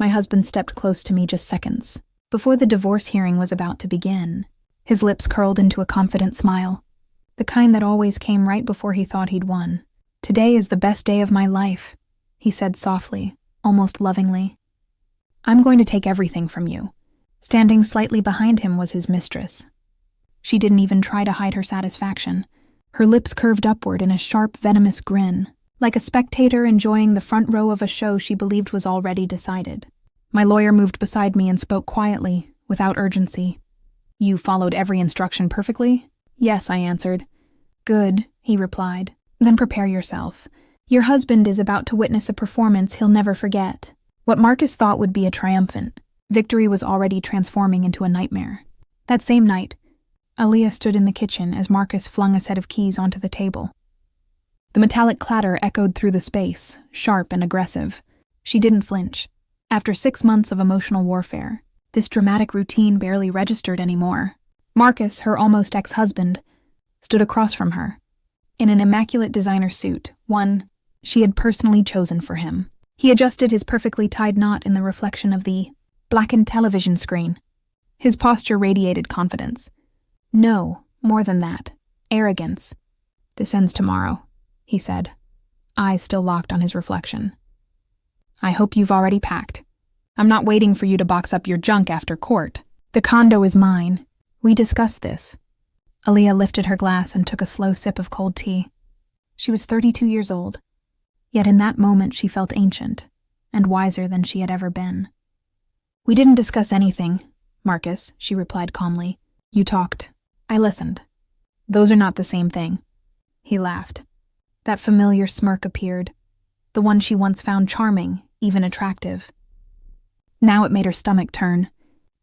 My husband stepped close to me just seconds, before the divorce hearing was about to begin. His lips curled into a confident smile, the kind that always came right before he thought he'd won. "Today is the best day of my life," he said softly, almost lovingly. "I'm going to take everything from you." Standing slightly behind him was his mistress. She didn't even try to hide her satisfaction. Her lips curved upward in a sharp, venomous grin, like a spectator enjoying the front row of a show she believed was already decided. My lawyer moved beside me and spoke quietly, without urgency. "You followed every instruction perfectly?" "Yes," I answered. "Good," he replied. "Then prepare yourself. Your husband is about to witness a performance he'll never forget." What Marcus thought would be a triumphant victory was already transforming into a nightmare. That same night, Aaliyah stood in the kitchen as Marcus flung a set of keys onto the table. The metallic clatter echoed through the space, sharp and aggressive. She didn't flinch. After 6 months of emotional warfare, this dramatic routine barely registered anymore. Marcus, her almost ex-husband, stood across from her, in an immaculate designer suit, one she had personally chosen for him. He adjusted his perfectly tied knot in the reflection of the blackened television screen. His posture radiated confidence. No, more than that. Arrogance. "This ends tomorrow," he said, eyes still locked on his reflection. "I hope you've already packed. I'm not waiting for you to box up your junk after court. The condo is mine. We discussed this." Aaliyah lifted her glass and took a slow sip of cold tea. She was 32 years old, yet in that moment she felt ancient and wiser than she had ever been. "We didn't discuss anything, Marcus," she replied calmly. "You talked. I listened. Those are not the same thing." He laughed. That familiar smirk appeared, the one she once found charming, even attractive. Now it made her stomach turn.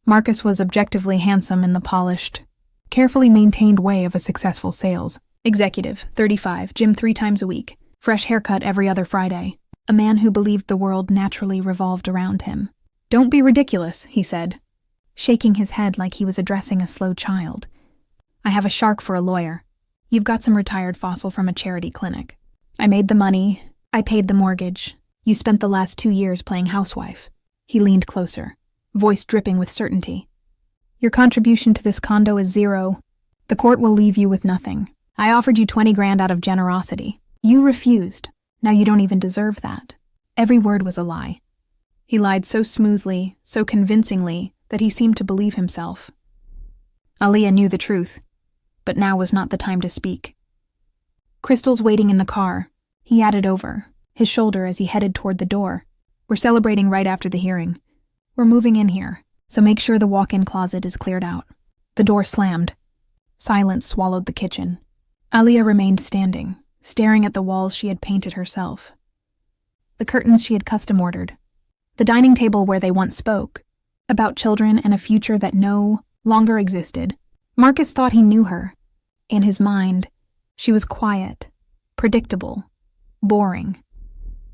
Marcus was objectively handsome in the polished, carefully maintained way of a successful sales executive, 35, gym 3 times a week, fresh haircut every other Friday, a man who believed the world naturally revolved around him. "Don't be ridiculous," he said, shaking his head like he was addressing a slow child. "I have a shark for a lawyer. You've got some retired fossil from a charity clinic. I made the money. I paid the mortgage. You spent the last 2 years playing housewife." He leaned closer, voice dripping with certainty. "Your contribution to this condo is 0. The court will leave you with nothing. I offered you 20 grand out of generosity. You refused. Now you don't even deserve that." Every word was a lie. He lied so smoothly, so convincingly, that he seemed to believe himself. Aaliyah knew the truth, but now was not the time to speak. "Crystal's waiting in the car," he added over his shoulder as he headed toward the door. "We're celebrating right after the hearing. We're moving in here, so make sure the walk-in closet is cleared out." The door slammed. Silence swallowed the kitchen. Aaliyah remained standing, staring at the walls she had painted herself. The curtains she had custom-ordered. The dining table where they once spoke, about children and a future that no longer existed. Marcus thought he knew her. In his mind, she was quiet, predictable, boring.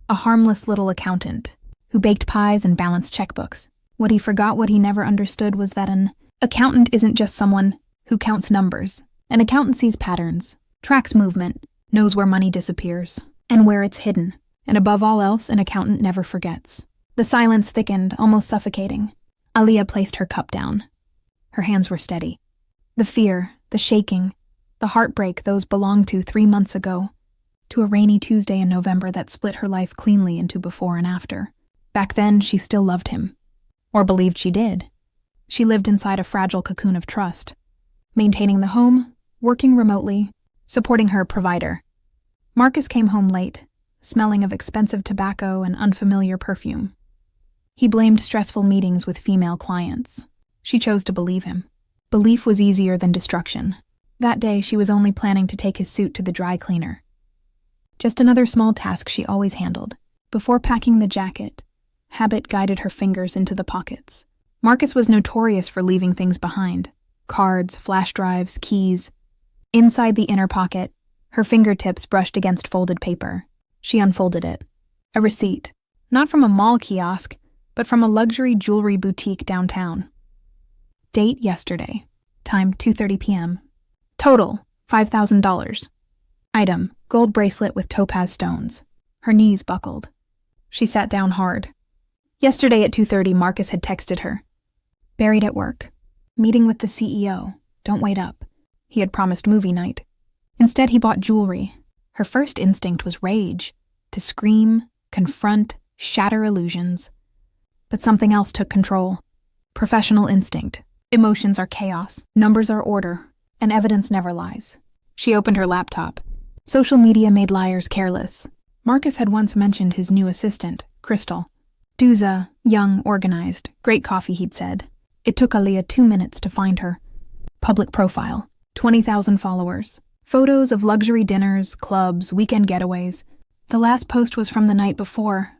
A harmless little accountant who baked pies and balanced checkbooks. What he forgot, what he never understood, was that an accountant isn't just someone who counts numbers. An accountant sees patterns, tracks movement, knows where money disappears, and where it's hidden. And above all else, an accountant never forgets. The silence thickened, almost suffocating. Aaliyah placed her cup down. Her hands were steady. The fear, the shaking, the heartbreak those belonged to 3 months ago, to a rainy Tuesday in November that split her life cleanly into before and after. Back then, she still loved him. Or believed she did. She lived inside a fragile cocoon of trust, maintaining the home, working remotely, supporting her provider. Marcus came home late, smelling of expensive tobacco and unfamiliar perfume. He blamed stressful meetings with female clients. She chose to believe him. Belief was easier than destruction. That day, she was only planning to take his suit to the dry cleaner. Just another small task she always handled. Before packing the jacket, habit guided her fingers into the pockets. Marcus was notorious for leaving things behind. Cards, flash drives, keys. Inside the inner pocket, her fingertips brushed against folded paper. She unfolded it. A receipt. Not from a mall kiosk, but from a luxury jewelry boutique downtown. Date yesterday. Time 2:30 p.m. Total, $5,000. Item, gold bracelet with topaz stones. Her knees buckled. She sat down hard. Yesterday at 2:30, Marcus had texted her. Buried at work. Meeting with the CEO. Don't wait up. He had promised movie night. Instead, he bought jewelry. Her first instinct was rage. To scream, confront, shatter illusions. But something else took control. Professional instinct. Emotions are chaos, numbers are order, and evidence never lies. She opened her laptop. Social media made liars careless. Marcus had once mentioned his new assistant, Crystal. Duza, young, organized, great coffee, he'd said. It took Aaliyah 2 minutes to find her. Public profile, 20,000 followers. Photos of luxury dinners, clubs, weekend getaways. The last post was from the night before,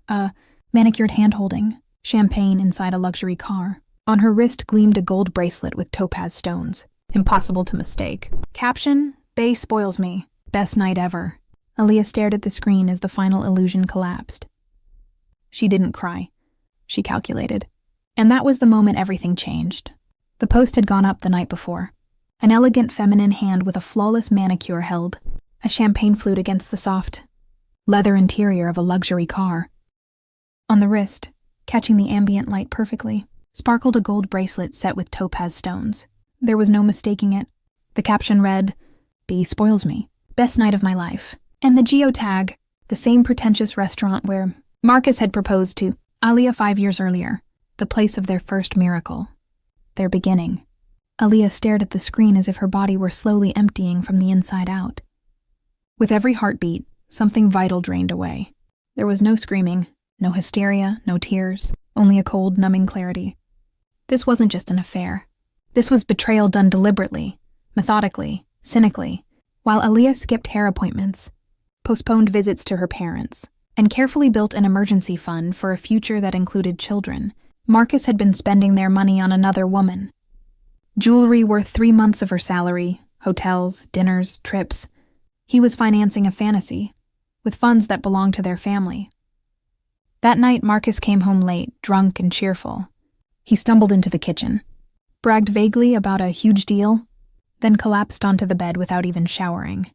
manicured hand-holding, champagne inside a luxury car. On her wrist gleamed a gold bracelet with topaz stones. Impossible to mistake. Caption, Bae spoils me. Best night ever. Aaliyah stared at the screen as the final illusion collapsed. She didn't cry. She calculated. And that was the moment everything changed. The post had gone up the night before. An elegant feminine hand with a flawless manicure held a champagne flute against the soft leather interior of a luxury car. On the wrist, catching the ambient light perfectly, sparkled a gold bracelet set with topaz stones. There was no mistaking it. The caption read, "B spoils me. Best night of my life." And the geotag, the same pretentious restaurant where Marcus had proposed to Aaliyah 5 years earlier, the place of their first miracle, their beginning. Aaliyah stared at the screen as if her body were slowly emptying from the inside out. With every heartbeat, something vital drained away. There was no screaming, no hysteria, no tears, only a cold, numbing clarity. This wasn't just an affair. This was betrayal done deliberately, methodically, cynically, while Aaliyah skipped hair appointments, postponed visits to her parents, and carefully built an emergency fund for a future that included children. Marcus had been spending their money on another woman. Jewelry worth 3 months of her salary, hotels, dinners, trips. He was financing a fantasy, with funds that belonged to their family. That night, Marcus came home late, drunk and cheerful. He stumbled into the kitchen, bragged vaguely about a huge deal, then collapsed onto the bed without even showering.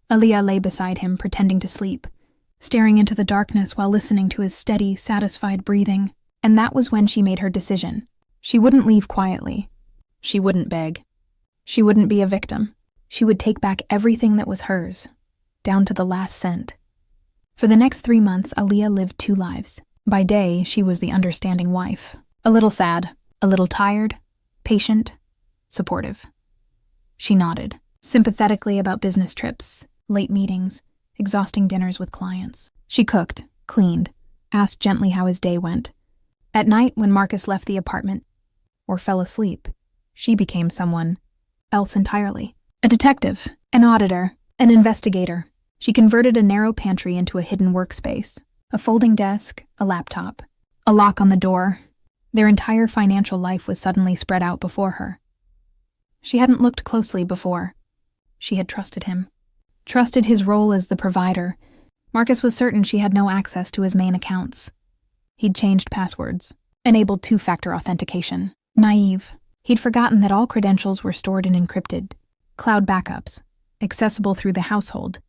Aaliyah lay beside him, pretending to sleep, staring into the darkness while listening to his steady, satisfied breathing. And that was when she made her decision. She wouldn't leave quietly. She wouldn't beg. She wouldn't be a victim. She would take back everything that was hers, down to the last cent. For the next 3 months, Aaliyah lived 2 lives. By day, she was the understanding wife. A little sad, a little tired, patient, supportive. She nodded, sympathetically about business trips, late meetings, exhausting dinners with clients. She cooked, cleaned, asked gently how his day went. At night, when Marcus left the apartment, or fell asleep, she became someone else entirely. A detective, an auditor, an investigator. She converted a narrow pantry into a hidden workspace, a folding desk, a laptop, a lock on the door. Their entire financial life was suddenly spread out before her. She hadn't looked closely before. She had trusted him. Trusted his role as the provider. Marcus was certain she had no access to his main accounts. He'd changed passwords, enabled 2-factor authentication. Naive. He'd forgotten that all credentials were stored and encrypted. Cloud backups, accessible through the household.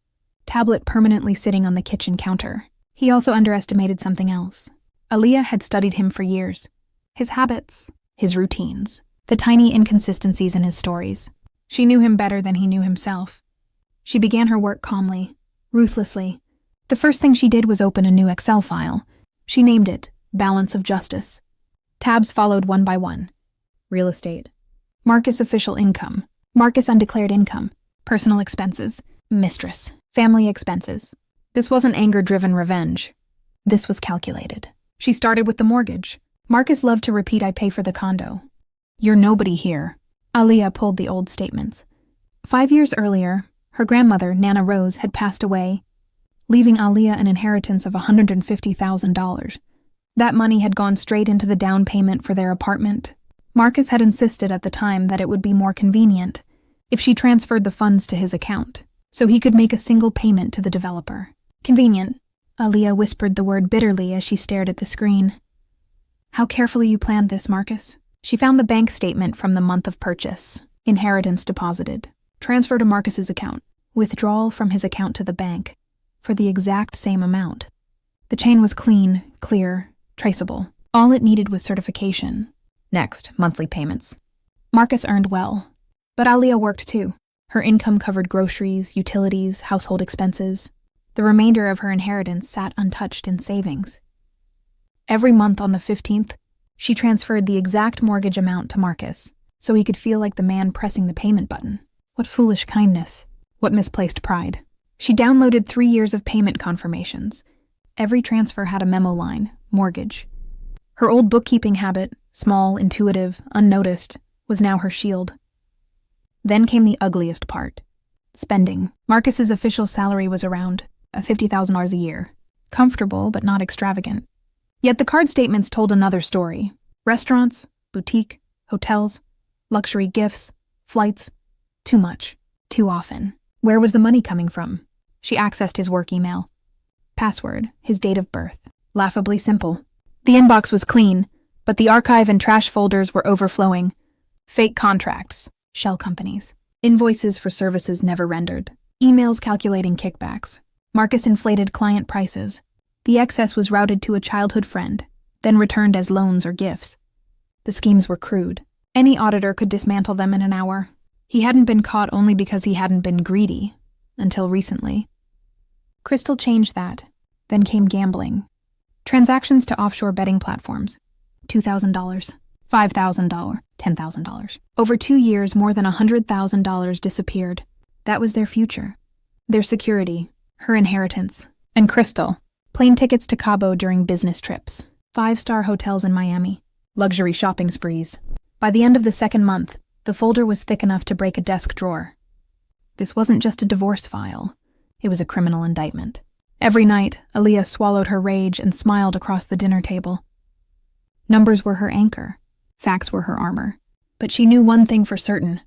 Tablet permanently sitting on the kitchen counter. He also underestimated something else. Aaliyah had studied him for years. His habits, his routines, the tiny inconsistencies in his stories. She knew him better than he knew himself. She began her work calmly, ruthlessly. The first thing she did was open a new Excel file. She named it Balance of Justice. Tabs followed one by one. Real estate. Marcus official income. Marcus undeclared income. Personal expenses. Mistress. Family expenses. This wasn't anger-driven revenge. This was calculated. She started with the mortgage. Marcus loved to repeat, "I pay for the condo." "You're nobody here." Aaliyah pulled the old statements. 5 years earlier, her grandmother, Nana Rose, had passed away, leaving Aaliyah an inheritance of $150,000. That money had gone straight into the down payment for their apartment. Marcus had insisted at the time that it would be more convenient if she transferred the funds to his account, so he could make a single payment to the developer. Convenient. Aaliyah whispered the word bitterly as she stared at the screen. "How carefully you planned this, Marcus." She found the bank statement from the month of purchase. Inheritance deposited. Transfer to Marcus's account. Withdrawal from his account to the bank. For the exact same amount. The chain was clean, clear, traceable. All it needed was certification. Next, monthly payments. Marcus earned well, but Aliyah worked too. Her income covered groceries, utilities, household expenses. The remainder of her inheritance sat untouched in savings. Every month on the 15th, she transferred the exact mortgage amount to Marcus, so he could feel like the man pressing the payment button. What foolish kindness. What misplaced pride. She downloaded 3 years of payment confirmations. Every transfer had a memo line, mortgage. Her old bookkeeping habit, small, intuitive, unnoticed, was now her shield. Then came the ugliest part. Spending. Marcus's official salary was around $50,000 a year. Comfortable, but not extravagant. Yet the card statements told another story. Restaurants, boutique, hotels, luxury gifts, flights. Too much. Too often. Where was the money coming from? She accessed his work email. Password, his date of birth. Laughably simple. The inbox was clean, but the archive and trash folders were overflowing. Fake contracts, shell companies, invoices for services never rendered, emails calculating kickbacks. Marcus inflated client prices. The excess was routed to a childhood friend, then returned as loans or gifts. The schemes were crude. Any auditor could dismantle them in an hour. He hadn't been caught only because he hadn't been greedy, until recently. Crystal changed that. Then came gambling. Transactions to offshore betting platforms. $2,000, $5,000, $10,000. Over 2 years, more than $100,000 disappeared. That was their future. Their security, her inheritance. And Crystal. Plane tickets to Cabo during business trips. 5-star hotels in Miami. Luxury shopping sprees. By the end of the 2nd month, the folder was thick enough to break a desk drawer. This wasn't just a divorce file. It was a criminal indictment. Every night, Aliyah swallowed her rage and smiled across the dinner table. Numbers were her anchor. Facts were her armor. But she knew one thing for certain.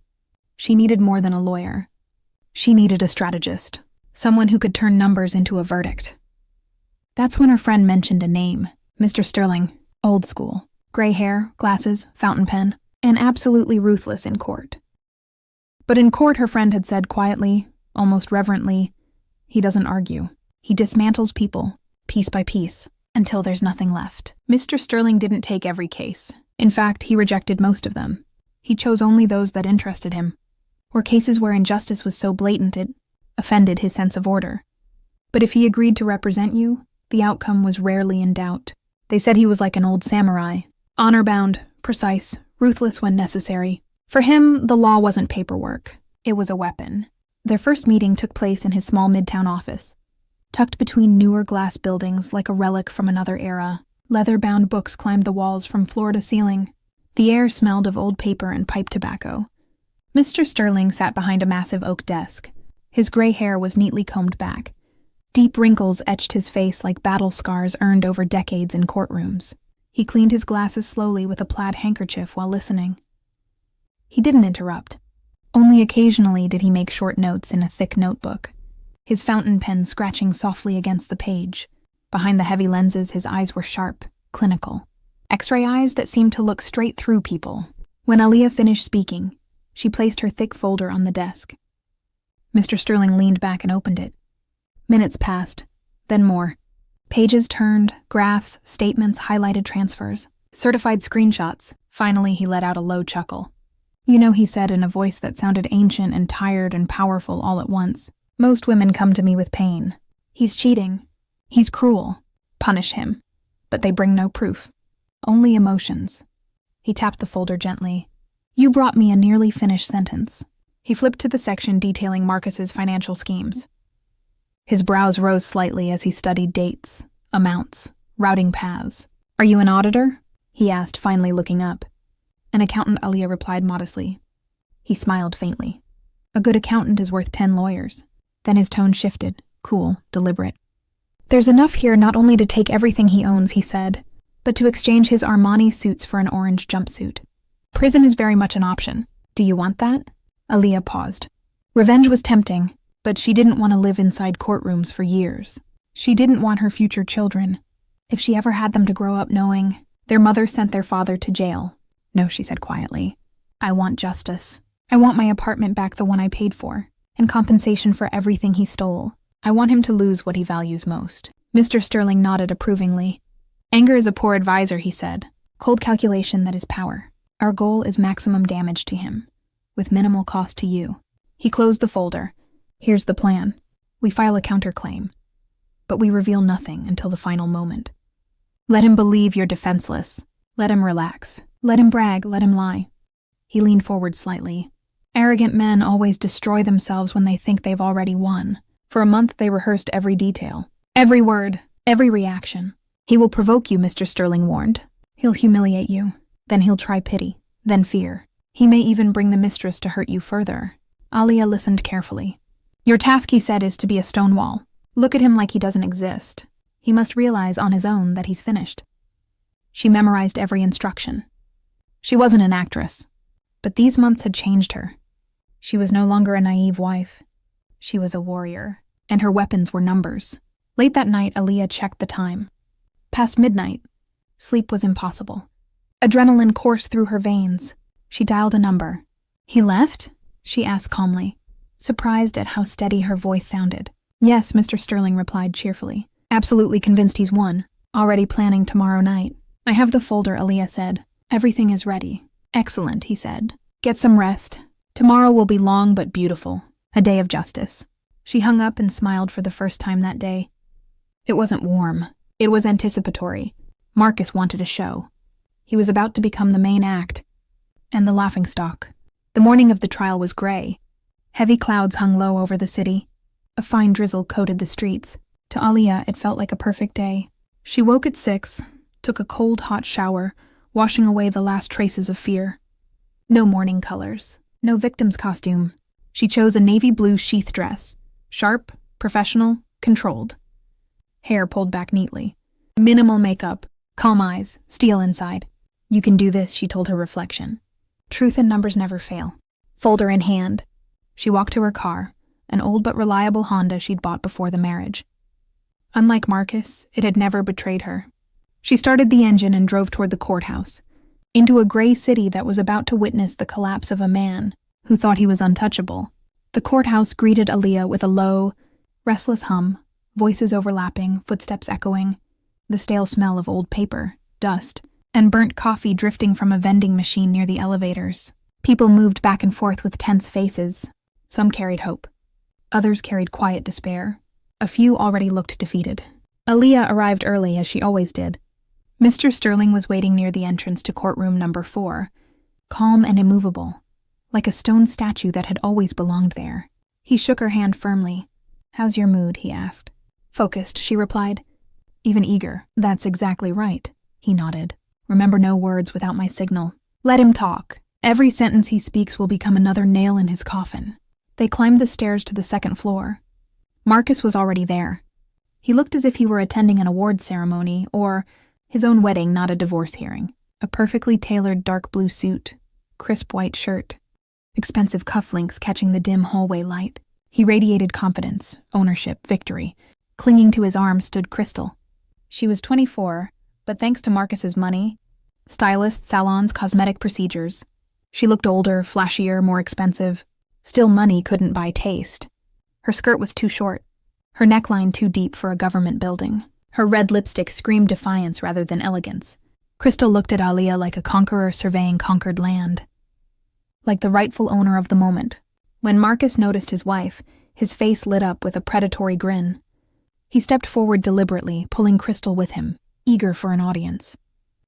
She needed more than a lawyer. She needed a strategist. Someone who could turn numbers into a verdict. That's when her friend mentioned a name. Mr. Sterling. Old school. Gray hair, glasses, fountain pen, and absolutely ruthless in court. But in court, her friend had said quietly, almost reverently, he doesn't argue. He dismantles people, piece by piece, until there's nothing left. Mr. Sterling didn't take every case. In fact, he rejected most of them. He chose only those that interested him, or cases where injustice was so blatant it offended his sense of order. But if he agreed to represent you, the outcome was rarely in doubt. They said he was like an old samurai, honor-bound, precise, ruthless when necessary. For him, the law wasn't paperwork. It was a weapon. Their first meeting took place in his small midtown office. Tucked between newer glass buildings like a relic from another era, leather-bound books climbed the walls from floor to ceiling. The air smelled of old paper and pipe tobacco. Mr. Sterling sat behind a massive oak desk. His gray hair was neatly combed back. Deep wrinkles etched his face like battle scars earned over decades in courtrooms. He cleaned his glasses slowly with a plaid handkerchief while listening. He didn't interrupt. Only occasionally did he make short notes in a thick notebook, his fountain pen scratching softly against the page. Behind the heavy lenses, his eyes were sharp, clinical. X-ray eyes that seemed to look straight through people. When Aliyah finished speaking, she placed her thick folder on the desk. Mr. Sterling leaned back and opened it. Minutes passed, then more. Pages turned, graphs, statements, highlighted transfers, certified screenshots. Finally, he let out a low chuckle. You know, he said in a voice that sounded ancient and tired and powerful all at once. Most women come to me with pain. He's cheating. He's cruel. Punish him. But they bring no proof. Only emotions. He tapped the folder gently. You brought me a nearly finished sentence. He flipped to the section detailing Marcus's financial schemes. His brows rose slightly as he studied dates, amounts, routing paths. Are you an auditor? He asked, finally looking up. An accountant, Aliyah replied modestly. He smiled faintly. A good accountant is worth 10 lawyers. Then his tone shifted, cool, deliberate. There's enough here not only to take everything he owns, he said, but to exchange his Armani suits for an orange jumpsuit. Prison is very much an option. Do you want that? Aliyah paused. Revenge was tempting, but she didn't want to live inside courtrooms for years. She didn't want her future children, if she ever had them, to grow up knowing their mother sent their father to jail. No, she said quietly. I want justice. I want my apartment back, the one I paid for, and compensation for everything he stole. I want him to lose what he values most. Mr. Sterling nodded approvingly. Anger is a poor advisor, he said. Cold calculation, that is power. Our goal is maximum damage to him, with minimal cost to you. He closed the folder. Here's the plan. We file a counterclaim, but we reveal nothing until the final moment. Let him believe you're defenseless. Let him relax. Let him brag. Let him lie. He leaned forward slightly. Arrogant men always destroy themselves when they think they've already won. For a month they rehearsed every detail, every word, every reaction. He will provoke you, Mr. Sterling warned. He'll humiliate you. Then he'll try pity, then fear. He may even bring the mistress to hurt you further. Alia listened carefully. Your task, he said, is to be a stone wall. Look at him like he doesn't exist. He must realize on his own that he's finished. She memorized every instruction. She wasn't an actress, but these months had changed her. She was no longer a naive wife. She was a warrior, and her weapons were numbers. Late that night, Alia checked the time. Past midnight. Sleep was impossible. Adrenaline coursed through her veins. She dialed a number. He left? She asked calmly, surprised at how steady her voice sounded. Yes, Mr. Sterling replied cheerfully. Absolutely convinced he's won. Already planning tomorrow night. I have the folder, Alia said. Everything is ready. Excellent, he said. Get some rest. Tomorrow will be long but beautiful. A day of justice. She hung up and smiled for the first time that day. It wasn't warm. It was anticipatory. Marcus wanted a show. He was about to become the main act and the laughingstock. The morning of the trial was gray. Heavy clouds hung low over the city. A fine drizzle coated the streets. To Alia, it felt like a perfect day. She woke at 6, took a cold, hot shower, washing away the last traces of fear. No mourning colors. No victim's costume. She chose a navy blue sheath dress. Sharp, professional, controlled. Hair pulled back neatly. Minimal makeup. Calm eyes. Steel inside. You can do this, she told her reflection. Truth and numbers never fail. Folder in hand. She walked to her car, an old but reliable Honda she'd bought before the marriage. Unlike Marcus, it had never betrayed her. She started the engine and drove toward the courthouse, into a gray city that was about to witness the collapse of a man who thought he was untouchable. The courthouse greeted Alia with a low, restless hum, voices overlapping, footsteps echoing, the stale smell of old paper, dust, and burnt coffee drifting from a vending machine near the elevators. People moved back and forth with tense faces. Some carried hope. Others carried quiet despair. A few already looked defeated. Alia arrived early, as she always did. Mr. Sterling was waiting near the entrance to courtroom number 4, calm and immovable, like a stone statue that had always belonged there. He shook her hand firmly. How's your mood? He asked. Focused, she replied. Even eager. That's exactly right. He nodded. Remember, no words without my signal. Let him talk. Every sentence he speaks will become another nail in his coffin. They climbed the stairs to the 2nd floor. Marcus was already there. He looked as if he were attending an awards ceremony or his own wedding, not a divorce hearing. A perfectly tailored dark blue suit, crisp white shirt, expensive cufflinks catching the dim hallway light. He radiated confidence, ownership, victory. Clinging to his arm stood Crystal. She was 24, but thanks to Marcus's money, stylists, salons, cosmetic procedures, she looked older, flashier, more expensive. Still, money couldn't buy taste. Her skirt was too short, her neckline too deep for a government building. Her red lipstick screamed defiance rather than elegance. Crystal looked at Alia like a conqueror surveying conquered land, like the rightful owner of the moment. When Marcus noticed his wife, his face lit up with a predatory grin. He stepped forward deliberately, pulling Crystal with him, eager for an audience.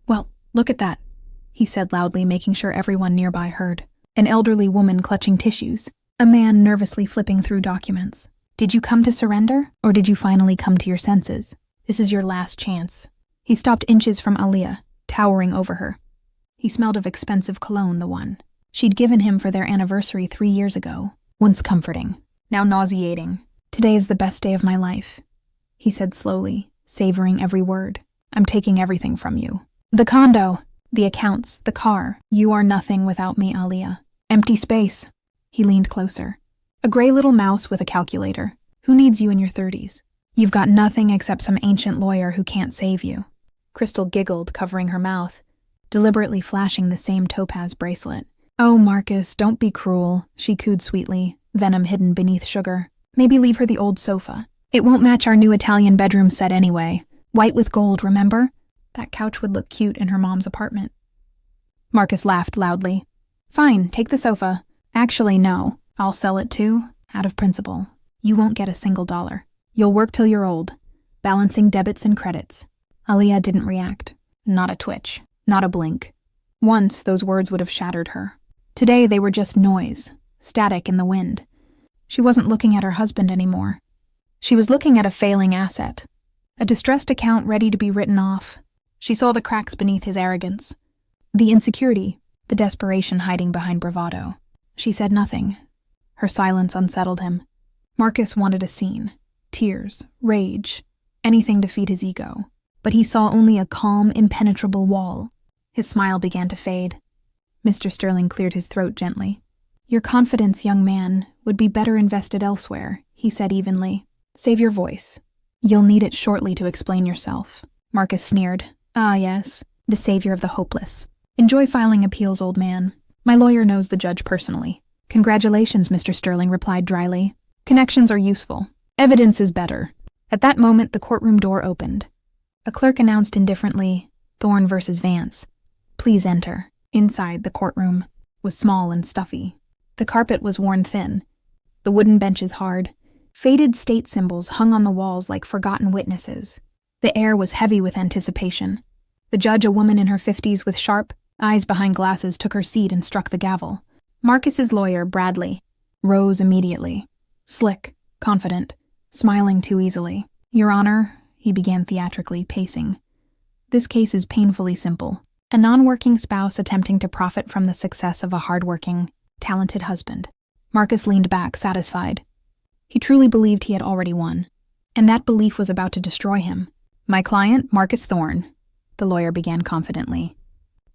Well, look at that, he said loudly, making sure everyone nearby heard. An elderly woman clutching tissues, a man nervously flipping through documents. Did you come to surrender, or did you finally come to your senses? This is your last chance. He stopped inches from Alia, towering over her. He smelled of expensive cologne, the one she'd given him for their anniversary 3 years ago. Once comforting, now nauseating. Today is the best day of my life, he said slowly, savoring every word. I'm taking everything from you. The condo, the accounts, the car. You are nothing without me, Alia. Empty space. He leaned closer. A gray little mouse with a calculator. Who needs you in your 30s? You've got nothing except some ancient lawyer who can't save you. Crystal giggled, covering her mouth, deliberately flashing the same topaz bracelet. Oh, Marcus, don't be cruel, she cooed sweetly, venom hidden beneath sugar. Maybe leave her the old sofa. It won't match our new Italian bedroom set anyway. White with gold, remember? That couch would look cute in her mom's apartment. Marcus laughed loudly. Fine, take the sofa. Actually, no. I'll sell it too, out of principle. You won't get a single dollar. You'll work till you're old, balancing debits and credits. Aaliyah didn't react. Not a twitch. Not a blink. Once, those words would have shattered her. Today, they were just noise, static in the wind. She wasn't looking at her husband anymore. She was looking at a failing asset, a distressed account ready to be written off. She saw the cracks beneath his arrogance, the insecurity, the desperation hiding behind bravado. She said nothing. Her silence unsettled him. Marcus wanted a scene, tears, rage, anything to feed his ego. But he saw only a calm, impenetrable wall. His smile began to fade. Mr. Sterling cleared his throat gently. Your confidence, young man, would be better invested elsewhere, he said evenly. Save your voice. You'll need it shortly to explain yourself. Marcus sneered. Ah, yes, the savior of the hopeless. Enjoy filing appeals, old man. My lawyer knows the judge personally. Congratulations, Mr. Sterling replied dryly. Connections are useful. Evidence is better. At that moment, the courtroom door opened. A clerk announced indifferently, Thorne versus Vance. Please enter. Inside, the courtroom was small and stuffy. The carpet was worn thin, the wooden benches hard. Faded state symbols hung on the walls like forgotten witnesses. The air was heavy with anticipation. The judge, a woman in her 50s with sharp eyes behind glasses, took her seat and struck the gavel. Marcus's lawyer, Bradley, rose immediately. Slick, confident, smiling too easily. Your Honor, he began theatrically, pacing. This case is painfully simple. A non-working spouse attempting to profit from the success of a hard-working, talented husband. Marcus leaned back, satisfied. He truly believed he had already won, and that belief was about to destroy him. My client, Marcus Thorne, the lawyer began confidently,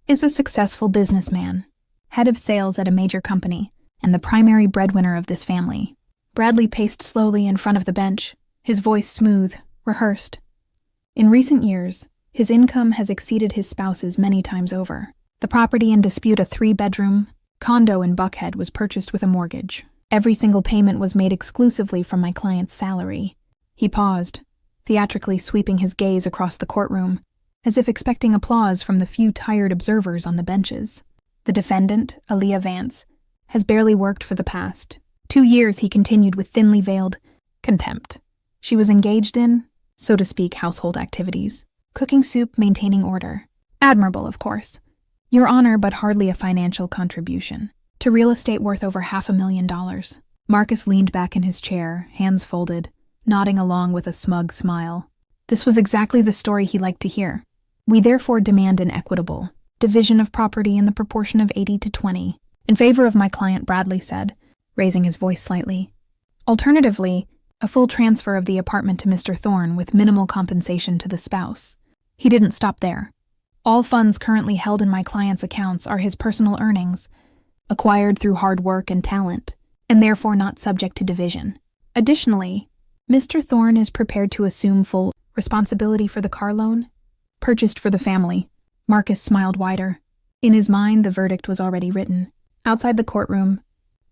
is a successful businessman, head of sales at a major company, and the primary breadwinner of this family. Bradley paced slowly in front of the bench, his voice smooth, rehearsed. In recent years, his income has exceeded his spouse's many times over. The property in dispute, a 3-bedroom condo in Buckhead, was purchased with a mortgage. Every single payment was made exclusively from my client's salary. He paused, theatrically sweeping his gaze across the courtroom, as if expecting applause from the few tired observers on the benches. The defendant, Aaliyah Vance, has barely worked for the past 2 years, he continued with thinly veiled contempt. She was engaged in, so to speak, household activities. Cooking soup, maintaining order. Admirable, of course. Your Honor, but hardly a financial contribution. To real estate worth over $500,000. Marcus leaned back in his chair, hands folded, nodding along with a smug smile. This was exactly the story he liked to hear. We therefore demand an equitable division of property in the proportion of 80-20. In favor of my client, Bradley said, raising his voice slightly. Alternatively, a full transfer of the apartment to Mr. Thorne with minimal compensation to the spouse. He didn't stop there. All funds currently held in my client's accounts are his personal earnings, acquired through hard work and talent, and therefore not subject to division. Additionally, Mr. Thorne is prepared to assume full responsibility for the car loan purchased for the family. Marcus smiled wider. In his mind, the verdict was already written. Outside the courtroom,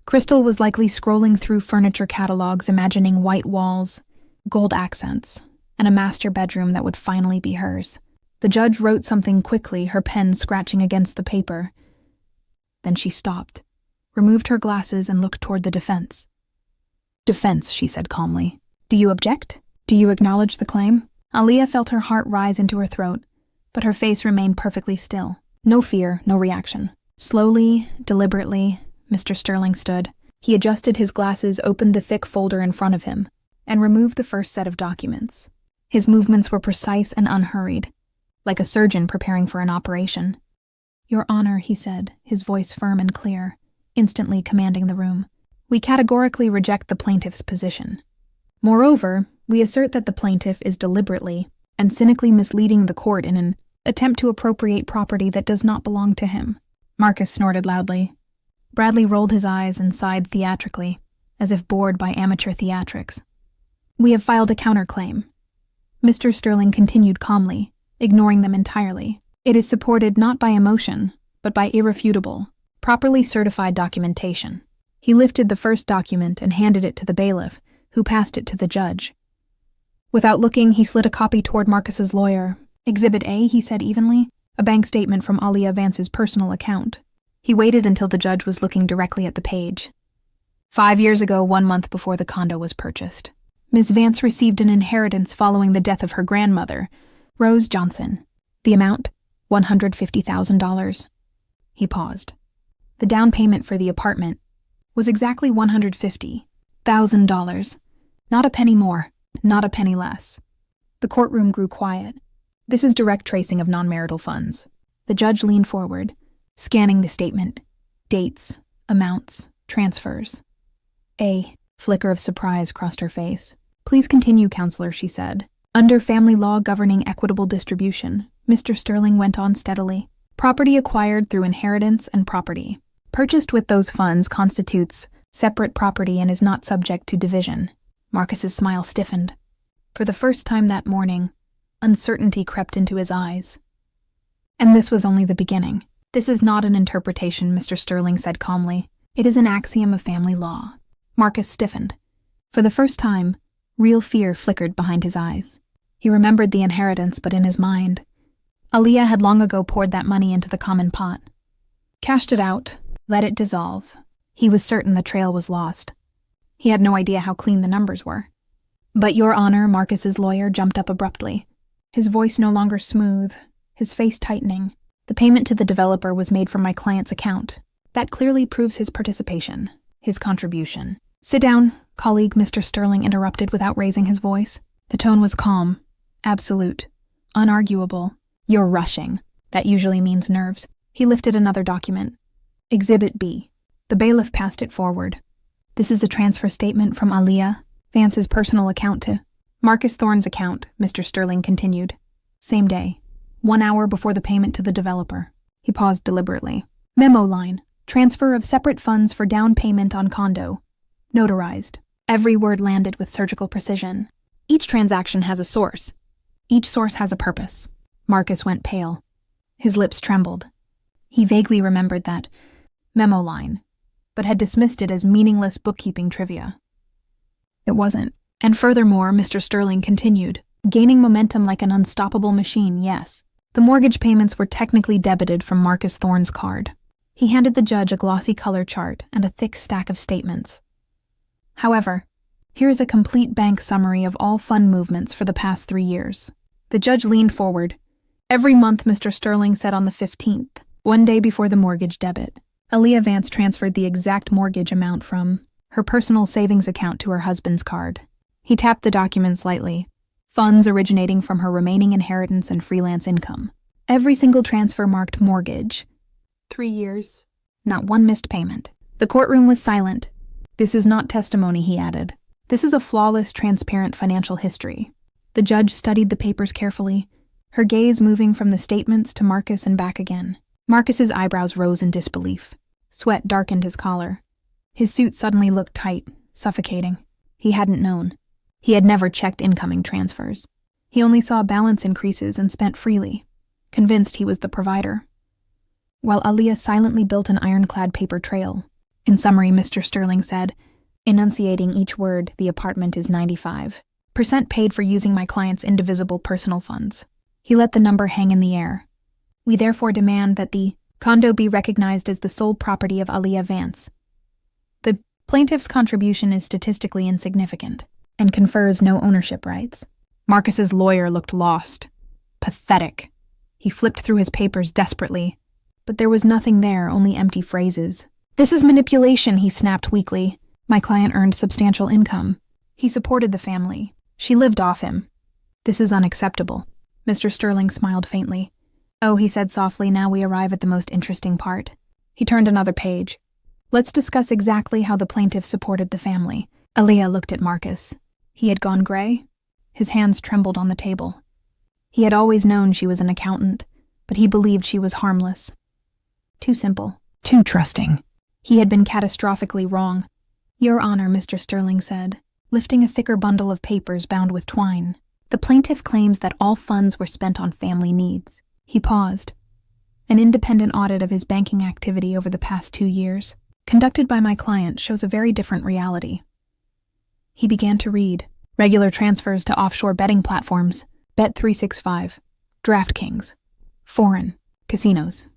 Crystal was likely scrolling through furniture catalogs, imagining white walls, gold accents, and a master bedroom that would finally be hers. The judge wrote something quickly, her pen scratching against the paper. Then she stopped, removed her glasses, and looked toward the defense. Defense, she said calmly. Do you object? Do you acknowledge the claim? Aaliyah felt her heart rise into her throat, but her face remained perfectly still. No fear, no reaction. Slowly, deliberately, Mr. Sterling stood. He adjusted his glasses, opened the thick folder in front of him, and removed the first set of documents. His movements were precise and unhurried, like a surgeon preparing for an operation. Your Honor, he said, his voice firm and clear, instantly commanding the room. We categorically reject the plaintiff's position. Moreover, we assert that the plaintiff is deliberately and cynically misleading the court in an attempt to appropriate property that does not belong to him. Marcus snorted loudly. Bradley rolled his eyes and sighed theatrically, as if bored by amateur theatrics. We have filed a counterclaim. Mr. Sterling continued calmly, ignoring them entirely. It is supported not by emotion, but by irrefutable, properly certified documentation. He lifted the first document and handed it to the bailiff, who passed it to the judge. Without looking, he slid a copy toward Marcus's lawyer, Exhibit A, he said evenly, a bank statement from Aliyah Vance's personal account. He waited until the judge was looking directly at the page. 5 years ago, 1 month before the condo was purchased, Ms. Vance received an inheritance following the death of her grandmother, Rose Johnson. The amount, $150,000. He paused. The down payment for the apartment was exactly $150,000. Not a penny more, not a penny less. The courtroom grew quiet. This is direct tracing of non-marital funds. The judge leaned forward, scanning the statement. Dates, amounts, transfers. A flicker of surprise crossed her face. Please continue, counselor, she said. Under family law governing equitable distribution, Mr. Sterling went on steadily. Property acquired through inheritance and property purchased with those funds constitutes separate property and is not subject to division. Marcus's smile stiffened. For the first time that morning, uncertainty crept into his eyes. And this was only the beginning. This is not an interpretation, Mr. Sterling said calmly. It is an axiom of family law. Marcus stiffened. For the first time, real fear flickered behind his eyes. He remembered the inheritance, but in his mind, Aliyah had long ago poured that money into the common pot. Cashed it out, let it dissolve. He was certain the trail was lost. He had no idea how clean the numbers were. But Your Honor, Marcus's lawyer jumped up abruptly. His voice no longer smooth, his face tightening. The payment to the developer was made from my client's account. That clearly proves his participation, his contribution. Sit down, colleague, Mr. Sterling interrupted without raising his voice. The tone was calm, absolute, unarguable. You're rushing. That usually means nerves. He lifted another document. Exhibit B. The bailiff passed it forward. This is a transfer statement from Aliyah Vance's personal account to Marcus Thorne's account, Mr. Sterling continued. Same day, 1 hour before the payment to the developer. He paused deliberately. Memo line. Transfer of separate funds for down payment on condo. Notarized. Every word landed with surgical precision. Each transaction has a source. Each source has a purpose. Marcus went pale. His lips trembled. He vaguely remembered that memo line, but had dismissed it as meaningless bookkeeping trivia. It wasn't. And furthermore, Mr. Sterling continued, gaining momentum like an unstoppable machine, yes. The mortgage payments were technically debited from Marcus Thorne's card. He handed the judge a glossy color chart and a thick stack of statements. However, here is a complete bank summary of all fund movements for the past 3 years. The judge leaned forward. Every month, Mr. Sterling said on the 15th, 1 day before the mortgage debit, Aliyah Vance transferred the exact mortgage amount from her personal savings account to her husband's card. He tapped the document lightly. Funds originating from her remaining inheritance and freelance income. Every single transfer marked mortgage. 3 years. Not one missed payment. The courtroom was silent. This is not testimony, he added. This is a flawless, transparent financial history. The judge studied the papers carefully, her gaze moving from the statements to Marcus and back again. Marcus's eyebrows rose in disbelief. Sweat darkened his collar. His suit suddenly looked tight, suffocating. He hadn't known. He had never checked incoming transfers. He only saw balance increases and spent freely, convinced he was the provider. While Aliyah silently built an ironclad paper trail. In summary, Mr. Sterling said, enunciating each word, the apartment is 95% paid for using my client's indivisible personal funds. He let the number hang in the air. We therefore demand that the condo be recognized as the sole property of Aliyah Vance. The plaintiff's contribution is statistically insignificant and confers no ownership rights. Marcus's lawyer looked lost. Pathetic. He flipped through his papers desperately, but there was nothing there, only empty phrases. This is manipulation, he snapped weakly. My client earned substantial income. He supported the family. She lived off him. This is unacceptable. Mr. Sterling smiled faintly. Oh, he said softly, now we arrive at the most interesting part. He turned another page. Let's discuss exactly how the plaintiff supported the family. Aliyah looked at Marcus. He had gone gray. His hands trembled on the table. He had always known she was an accountant, but he believed she was harmless. Too simple. Too trusting. He had been catastrophically wrong. Your Honor, Mr. Sterling said, lifting a thicker bundle of papers bound with twine. The plaintiff claims that all funds were spent on family needs. He paused. An independent audit of his banking activity over the past 2 years, conducted by my client, shows a very different reality. He began to read. Regular transfers to offshore betting platforms, Bet365, DraftKings. Foreign. Casinos.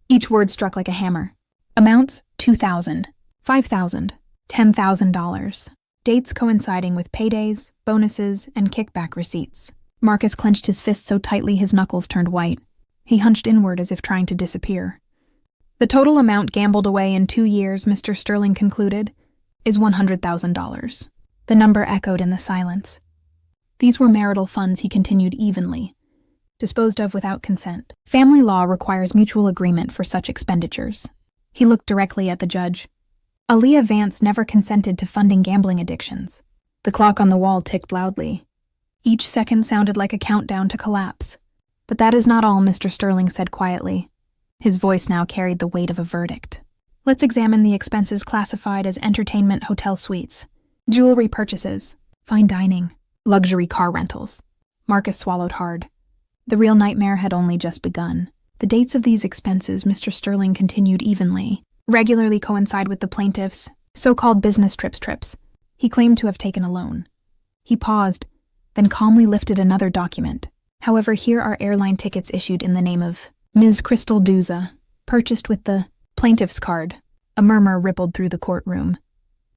Each word struck like a hammer. Amounts: $2,000, $5,000, $10,000. Dates coinciding with paydays, bonuses, and kickback receipts. Marcus clenched his fists so tightly his knuckles turned white. He hunched inward as if trying to disappear. The total amount gambled away in 2 years, Mr. Sterling concluded, is $100,000. The number echoed in the silence. These were marital funds, he continued evenly, disposed of without consent. Family law requires mutual agreement for such expenditures. He looked directly at the judge. Aaliyah Vance never consented to funding gambling addictions. The clock on the wall ticked loudly. Each second sounded like a countdown to collapse. But that is not all, Mr. Sterling said quietly. His voice now carried the weight of a verdict. Let's examine the expenses classified as entertainment hotel suites, jewelry purchases, fine dining, luxury car rentals. Marcus swallowed hard. The real nightmare had only just begun. The dates of these expenses, Mr. Sterling continued evenly, regularly coincide with the plaintiff's so-called business trips he claimed to have taken alone. He paused, then calmly lifted another document. However, here are airline tickets issued in the name of Ms. Crystal Duza, purchased with the plaintiff's card. A murmur rippled through the courtroom.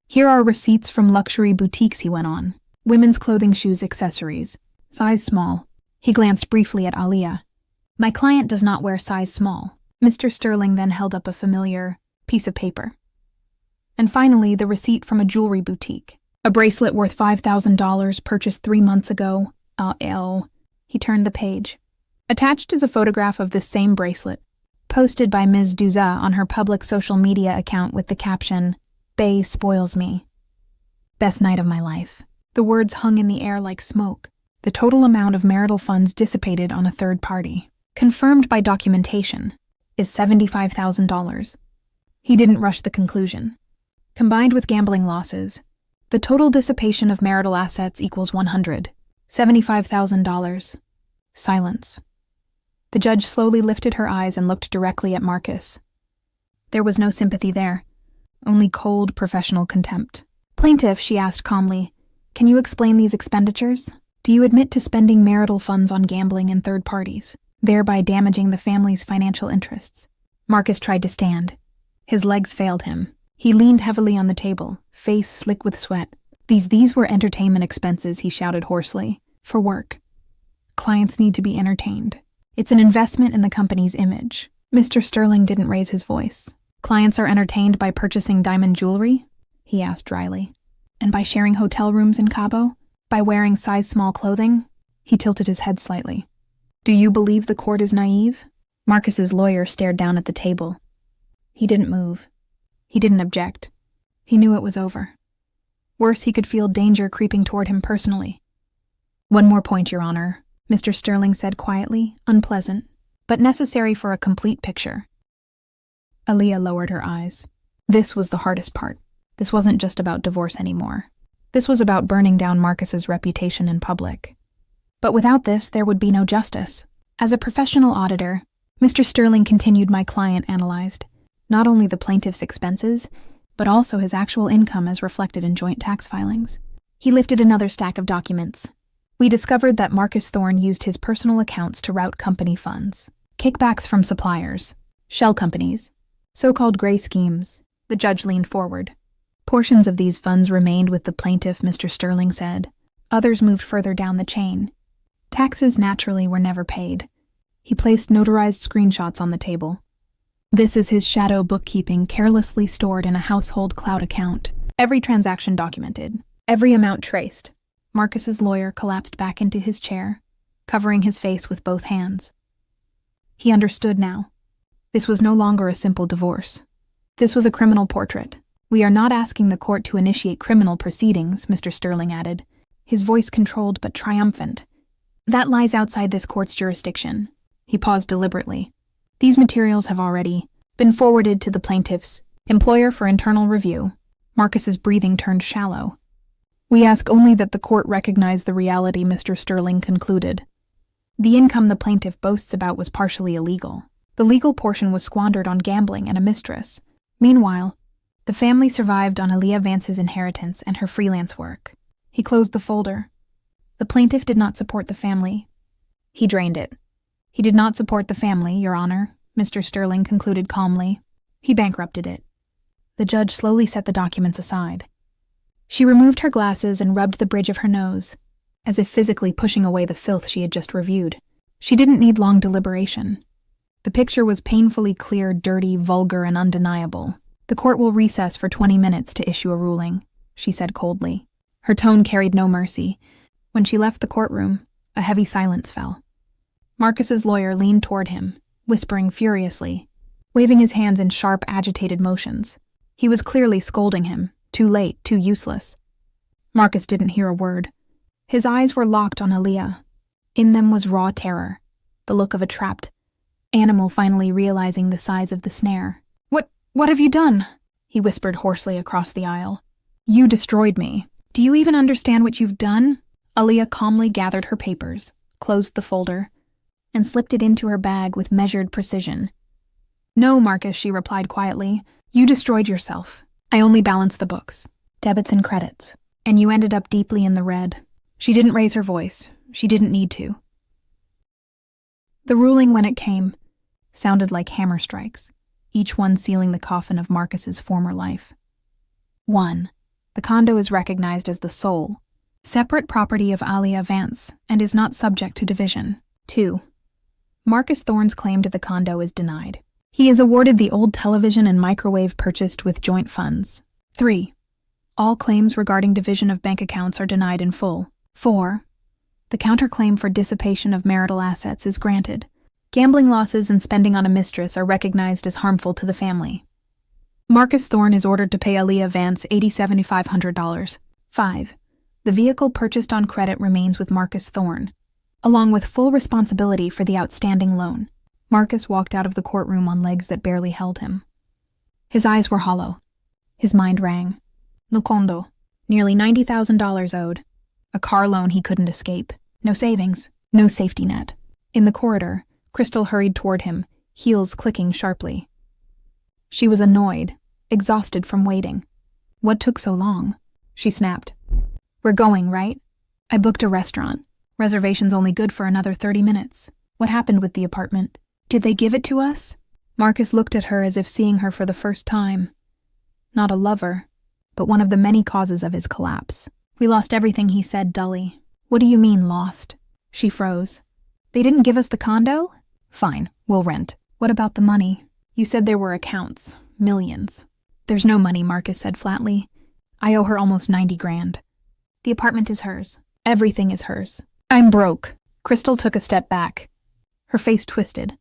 Here are receipts from luxury boutiques, he went on. Women's clothing, shoes, accessories. Size small. He glanced briefly at Aaliyah. My client does not wear size small. Mr. Sterling then held up a familiar piece of paper. And finally, the receipt from a jewelry boutique. A bracelet worth $5,000 purchased 3 months ago. He turned the page. Attached is a photograph of this same bracelet, posted by Ms. Duza on her public social media account with the caption, Bae spoils me. Best night of my life. The words hung in the air like smoke. The total amount of marital funds dissipated on a third party, confirmed by documentation, is $75,000. He didn't rush the conclusion. Combined with gambling losses, the total dissipation of marital assets equals $175,000. Silence. The judge slowly lifted her eyes and looked directly at Marcus. There was no sympathy there, only cold, professional contempt. Plaintiff, she asked calmly, can you explain these expenditures? Do you admit to spending marital funds on gambling and third parties, thereby damaging the family's financial interests? Marcus tried to stand. His legs failed him. He leaned heavily on the table, face slick with sweat. These were entertainment expenses, he shouted hoarsely. For work. Clients need to be entertained. It's an investment in the company's image. Mr. Sterling didn't raise his voice. Clients are entertained by purchasing diamond jewelry? He asked dryly. And by sharing hotel rooms in Cabo? By wearing size-small clothing? He tilted his head slightly. Do you believe the court is naive? Marcus's lawyer stared down at the table. He didn't move. He didn't object. He knew it was over. Worse, he could feel danger creeping toward him personally. One more point, Your Honor, Mr. Sterling said quietly, unpleasant, but necessary for a complete picture. Aaliyah lowered her eyes. This was the hardest part. This wasn't just about divorce anymore. This was about burning down Marcus's reputation in public. But without this, there would be no justice. As a professional auditor, Mr. Sterling continued, my client analyzed not only the plaintiff's expenses, but also his actual income as reflected in joint tax filings. He lifted another stack of documents. We discovered that Marcus Thorne used his personal accounts to route company funds, kickbacks from suppliers, shell companies, so-called gray schemes. The judge leaned forward. Portions of these funds remained with the plaintiff, Mr. Sterling said. Others moved further down the chain. Taxes, naturally, were never paid. He placed notarized screenshots on the table. This is his shadow bookkeeping carelessly stored in a household cloud account. Every transaction documented. Every amount traced. Marcus's lawyer collapsed back into his chair, covering his face with both hands. He understood now. This was no longer a simple divorce. This was a criminal portrait. We are not asking the court to initiate criminal proceedings, Mr. Sterling added, his voice controlled but triumphant. That lies outside this court's jurisdiction. He paused deliberately. These materials have already been forwarded to the plaintiff's employer for internal review. Marcus's breathing turned shallow. We ask only that the court recognize the reality, Mr. Sterling concluded. The income the plaintiff boasts about was partially illegal. The legal portion was squandered on gambling and a mistress. Meanwhile, the family survived on Aaliyah Vance's inheritance and her freelance work. He closed the folder. The plaintiff did not support the family. He drained it. He did not support the family, Your Honor, Mr. Sterling concluded calmly. He bankrupted it. The judge slowly set the documents aside. She removed her glasses and rubbed the bridge of her nose, as if physically pushing away the filth she had just reviewed. She didn't need long deliberation. The picture was painfully clear, dirty, vulgar, and undeniable. The court will recess for 20 minutes to issue a ruling, she said coldly. Her tone carried no mercy. When she left the courtroom, a heavy silence fell. Marcus's lawyer leaned toward him, whispering furiously, waving his hands in sharp, agitated motions. He was clearly scolding him, too late, too useless. Marcus didn't hear a word. His eyes were locked on Aaliyah. In them was raw terror, the look of a trapped animal finally realizing the size of the snare. What have you done? He whispered hoarsely across the aisle. You destroyed me. Do you even understand what you've done? Aaliyah calmly gathered her papers, closed the folder, and slipped it into her bag with measured precision. No, Marcus, she replied quietly. You destroyed yourself. I only balanced the books, debits and credits, and you ended up deeply in the red. She didn't raise her voice. She didn't need to. The ruling, when it came, sounded like hammer strikes, each one sealing the coffin of Marcus's former life. 1. The condo is recognized as the sole, separate property of Aaliyah Vance and is not subject to division. 2. Marcus Thorne's claim to the condo is denied. He is awarded the old television and microwave purchased with joint funds. 3. All claims regarding division of bank accounts are denied in full. 4. The counterclaim for dissipation of marital assets is granted. Gambling losses and spending on a mistress are recognized as harmful to the family. Marcus Thorne is ordered to pay Aaliyah Vance $87,500. 5. The vehicle purchased on credit remains with Marcus Thorne, along with full responsibility for the outstanding loan. Marcus walked out of the courtroom on legs that barely held him. His eyes were hollow. His mind rang. No condo. Nearly $90,000 owed. A car loan he couldn't escape. No savings. No safety net. In the corridor, Crystal hurried toward him, heels clicking sharply. She was annoyed, exhausted from waiting. What took so long? She snapped. We're going, right? I booked a restaurant. Reservation's only good for another 30 minutes. What happened with the apartment? Did they give it to us? Marcus looked at her as if seeing her for the first time. Not a lover, but one of the many causes of his collapse. We lost everything, he said dully. What do you mean, lost? She froze. They didn't give us the condo? Fine, we'll rent. What about the money? You said there were accounts. Millions. There's no money, Marcus said flatly. I owe her almost $90,000. The apartment is hers. Everything is hers. I'm broke. Crystal took a step back. Her face twisted,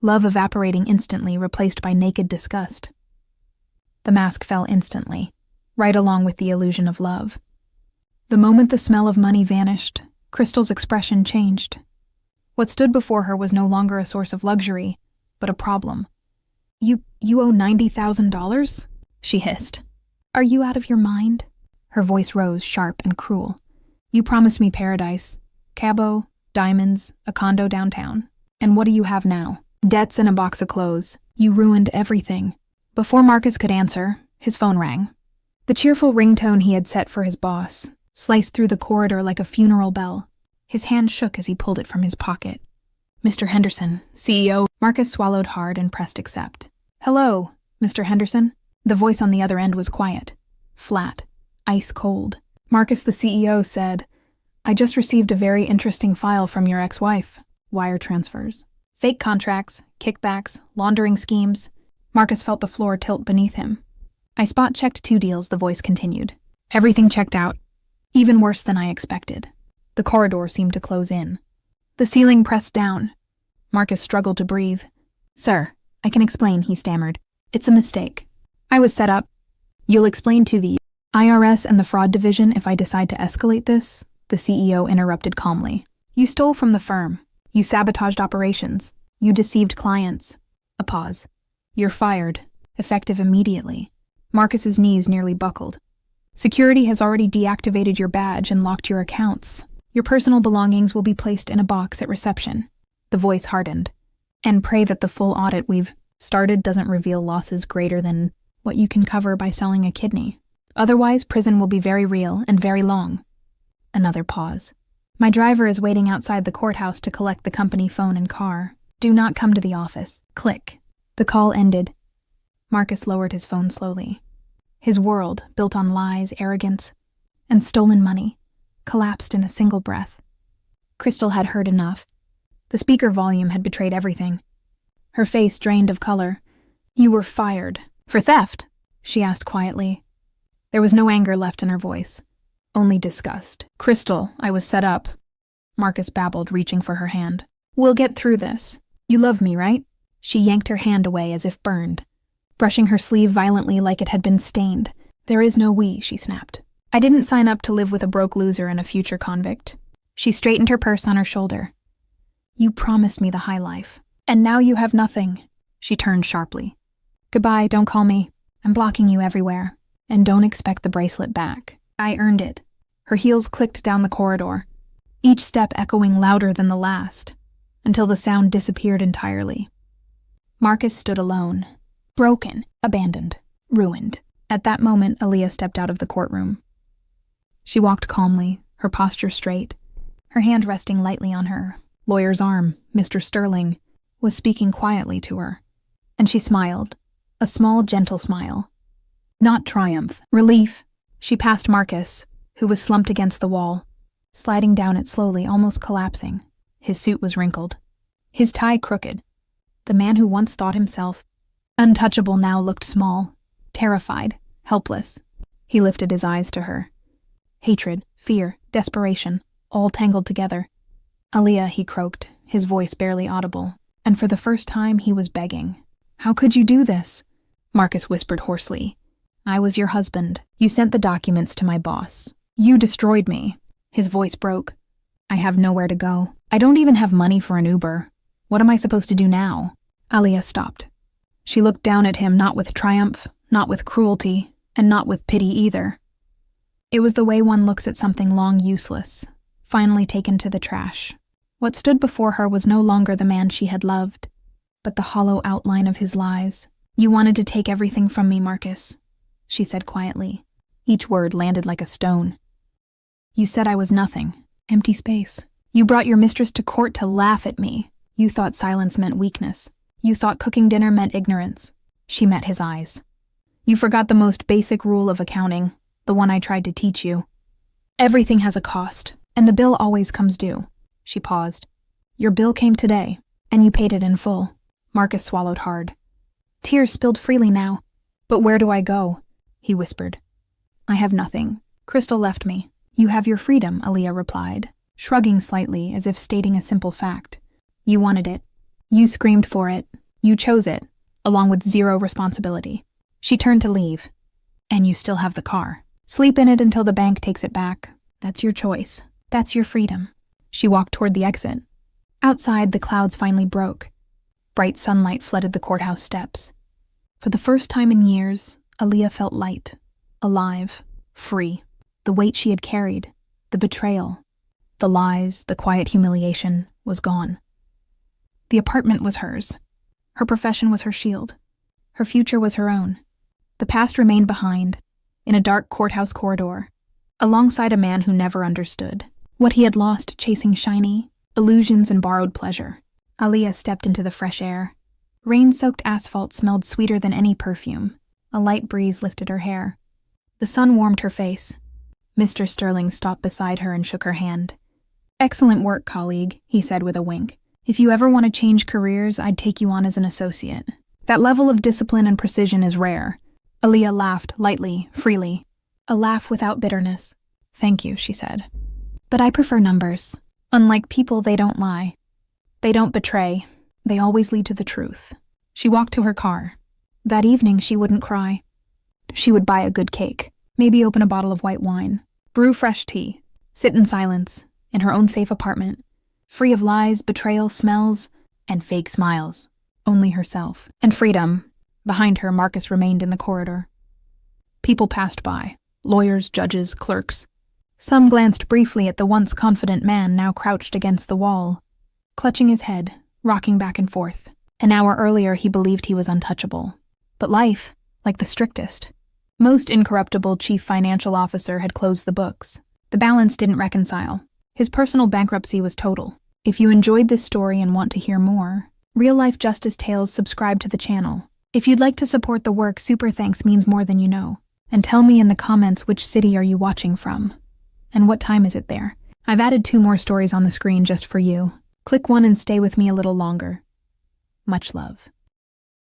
love evaporating instantly, replaced by naked disgust. The mask fell instantly, right along with the illusion of love. The moment the smell of money vanished, Crystal's expression changed. What stood before her was no longer a source of luxury, but a problem. You owe $90,000? She hissed. Are you out of your mind? Her voice rose, sharp and cruel. You promised me paradise. Cabo, diamonds, a condo downtown. And what do you have now? Debts and a box of clothes. You ruined everything. Before Marcus could answer, his phone rang. The cheerful ringtone he had set for his boss sliced through the corridor like a funeral bell. His hand shook as he pulled it from his pocket. Mr. Henderson, CEO. Marcus swallowed hard and pressed accept. Hello, Mr. Henderson. The voice on the other end was quiet, flat, ice cold. Marcus, the CEO, said, I just received a very interesting file from your ex-wife. Wire transfers. Fake contracts, kickbacks, laundering schemes. Marcus felt the floor tilt beneath him. I spot-checked 2 deals, the voice continued. Everything checked out. Even worse than I expected. The corridor seemed to close in. The ceiling pressed down. Marcus struggled to breathe. Sir, I can explain, he stammered. It's a mistake. I was set up. You'll explain to the IRS and the fraud division if I decide to escalate this, the CEO interrupted calmly. You stole from the firm. You sabotaged operations. You deceived clients. A pause. You're fired, effective immediately. Marcus's knees nearly buckled. Security has already deactivated your badge and locked your accounts. Your personal belongings will be placed in a box at reception. The voice hardened. And pray that the full audit we've started doesn't reveal losses greater than what you can cover by selling a kidney. Otherwise, prison will be very real and very long. Another pause. My driver is waiting outside the courthouse to collect the company phone and car. Do not come to the office. Click. The call ended. Marcus lowered his phone slowly. His world, built on lies, arrogance, and stolen money, collapsed in a single breath. Crystal had heard enough. The speaker volume had betrayed everything. Her face drained of color. "You were fired. For theft?" she asked quietly. There was no anger left in her voice, only disgust. "Crystal, I was set up," Marcus babbled, reaching for her hand. "We'll get through this. You love me, right?" She yanked her hand away as if burned, brushing her sleeve violently like it had been stained. "There is no we," she snapped. "I didn't sign up to live with a broke loser and a future convict." She straightened her purse on her shoulder. "You promised me the high life, and now you have nothing." She turned sharply. "Goodbye, don't call me. I'm blocking you everywhere. And don't expect the bracelet back. I earned it." Her heels clicked down the corridor, each step echoing louder than the last, until the sound disappeared entirely. Marcus stood alone, broken, abandoned, ruined. At that moment, Aaliyah stepped out of the courtroom. She walked calmly, her posture straight, her hand resting lightly on her lawyer's arm. Mr. Sterling was speaking quietly to her, and she smiled, a small, gentle smile. Not triumph, relief. She passed Marcus, who was slumped against the wall, sliding down it slowly, almost collapsing. His suit was wrinkled, his tie crooked. The man who once thought himself untouchable now looked small, terrified, helpless. He lifted his eyes to her. Hatred, fear, desperation, all tangled together. "Aaliyah," he croaked, his voice barely audible, and for the first time he was begging. "How could you do this?" Marcus whispered hoarsely. "I was your husband. You sent the documents to my boss. You destroyed me." His voice broke. "I have nowhere to go. I don't even have money for an Uber. What am I supposed to do now?" Aaliyah stopped. She looked down at him, not with triumph, not with cruelty, and not with pity either. It was the way one looks at something long useless, finally taken to the trash. What stood before her was no longer the man she had loved, but the hollow outline of his lies. "You wanted to take everything from me, Marcus," she said quietly. Each word landed like a stone. "You said I was nothing, empty space. You brought your mistress to court to laugh at me. You thought silence meant weakness. You thought cooking dinner meant ignorance." She met his eyes. "You forgot the most basic rule of accounting, the one I tried to teach you. Everything has a cost, and the bill always comes due." She paused. "Your bill came today, and you paid it in full." Marcus swallowed hard. Tears spilled freely now. "But where do I go?" he whispered. "I have nothing. Crystal left me." "You have your freedom," Aaliyah replied, shrugging slightly as if stating a simple fact. "You wanted it. You screamed for it. You chose it, along with zero responsibility." She turned to leave. "And you still have the car. Sleep in it until the bank takes it back. That's your choice. That's your freedom." She walked toward the exit. Outside, the clouds finally broke. Bright sunlight flooded the courthouse steps. For the first time in years, Aaliyah felt light, alive, free. The weight she had carried, the betrayal, the lies, the quiet humiliation, was gone. The apartment was hers. Her profession was her shield. Her future was her own. The past remained behind, in a dark courthouse corridor, alongside a man who never understood what he had lost chasing shiny illusions and borrowed pleasure. Aaliyah stepped into the fresh air. Rain-soaked asphalt smelled sweeter than any perfume. A light breeze lifted her hair. The sun warmed her face. Mr. Sterling stopped beside her and shook her hand. "Excellent work, colleague," he said with a wink. "If you ever want to change careers, I'd take you on as an associate. That level of discipline and precision is rare." Aaliyah laughed, lightly, freely. A laugh without bitterness. "Thank you," she said. "But I prefer numbers. Unlike people, they don't lie. They don't betray. They always lead to the truth." She walked to her car. That evening, she wouldn't cry. She would buy a good cake, maybe open a bottle of white wine, brew fresh tea, sit in silence, in her own safe apartment, free of lies, betrayal, smells, and fake smiles. Only herself. And freedom. Behind her, Marcus remained in the corridor. People passed by. Lawyers, judges, clerks. Some glanced briefly at the once confident man now crouched against the wall, clutching his head, rocking back and forth. An hour earlier, he believed he was untouchable. But life, like the strictest, most incorruptible chief financial officer, had closed the books. The balance didn't reconcile. His personal bankruptcy was total. If you enjoyed this story and want to hear more real-life justice tales, subscribe to the channel. If you'd like to support the work, super thanks means more than you know. And tell me in the comments which city are you watching from? And what time is it there? I've added 2 more stories on the screen just for you. Click one and stay with me a little longer. Much love.